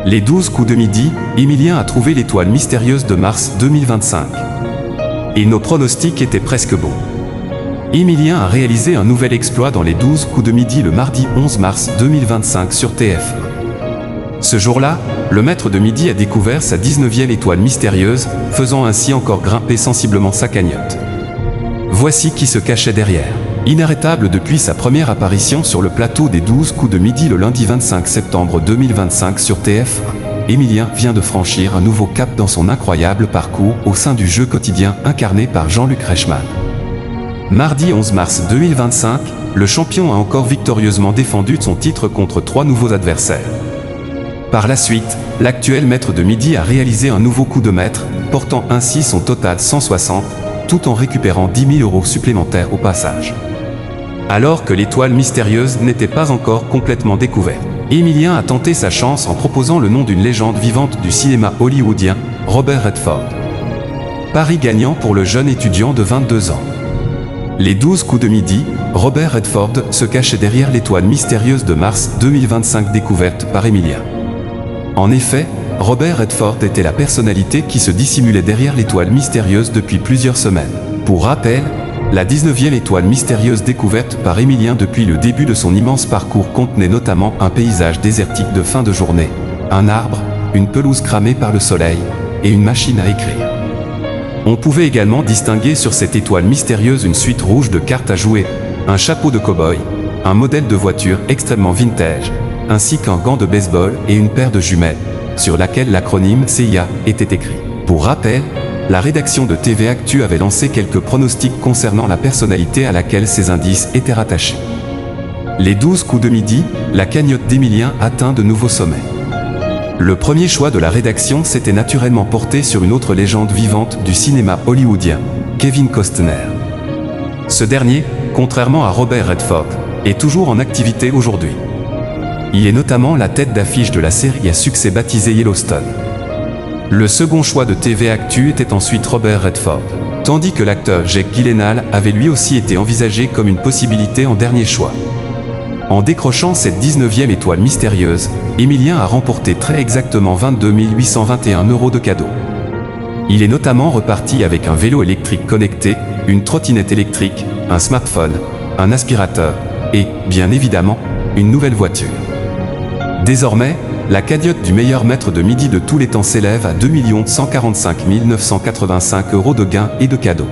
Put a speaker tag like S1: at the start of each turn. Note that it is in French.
S1: Les 12 coups de midi, Emilien a trouvé l'étoile mystérieuse de mars 2025. Et nos pronostics étaient presque bons. Emilien a réalisé un nouvel exploit dans les 12 coups de midi le mardi 11 mars 2025 sur TF1. Ce jour-là, le maître de midi a découvert sa 19e étoile mystérieuse, faisant ainsi encore grimper sensiblement sa cagnotte. Voici qui se cachait derrière. Inarrêtable depuis sa première apparition sur le plateau des 12 coups de midi le lundi 25 septembre 2025 sur TF1, Emilien vient de franchir un nouveau cap dans son incroyable parcours au sein du jeu quotidien incarné par Jean-Luc Reichmann. Mardi 11 mars 2025, le champion a encore victorieusement défendu son titre contre 3 nouveaux adversaires. Par la suite, l'actuel maître de midi a réalisé un nouveau coup de maître, portant ainsi son total 160, tout en récupérant 10 000 € supplémentaires au passage. Alors que l'étoile mystérieuse n'était pas encore complètement découverte, Emilien a tenté sa chance en proposant le nom d'une légende vivante du cinéma hollywoodien, Robert Redford. Pari gagnant pour le jeune étudiant de 22 ans. Les 12 coups de midi, Robert Redford se cachait derrière l'étoile mystérieuse de mars 2025 découverte par Emilien. En effet, Robert Redford était la personnalité qui se dissimulait derrière l'étoile mystérieuse depuis plusieurs semaines. Pour rappel, la 19e étoile mystérieuse découverte par Emilien depuis le début de son immense parcours contenait notamment un paysage désertique de fin de journée, un arbre, une pelouse cramée par le soleil et une machine à écrire. On pouvait également distinguer sur cette étoile mystérieuse une suite rouge de cartes à jouer, un chapeau de cow-boy, un modèle de voiture extrêmement vintage, ainsi qu'un gant de baseball et une paire de jumelles, sur laquelle l'acronyme CIA était écrit. Pour rappel, la rédaction de TV Actu avait lancé quelques pronostics concernant la personnalité à laquelle ces indices étaient rattachés. Les 12 coups de midi, la cagnotte d'Emilien atteint de nouveaux sommets. Le premier choix de la rédaction s'était naturellement porté sur une autre légende vivante du cinéma hollywoodien, Kevin Costner. Ce dernier, contrairement à Robert Redford, est toujours en activité aujourd'hui. Il est notamment la tête d'affiche de la série à succès baptisée Yellowstone. Le second choix de TV Actu était ensuite Robert Redford, tandis que l'acteur Jake Gyllenhaal avait lui aussi été envisagé comme une possibilité en dernier choix. En décrochant cette 19e étoile mystérieuse, Emilien a remporté très exactement 22 821 € de cadeaux. Il est notamment reparti avec un vélo électrique connecté, une trottinette électrique, un smartphone, un aspirateur et, bien évidemment, une nouvelle voiture. Désormais, la cagnotte du meilleur maître de midi de tous les temps s'élève à 2 145 985 € de gains et de cadeaux.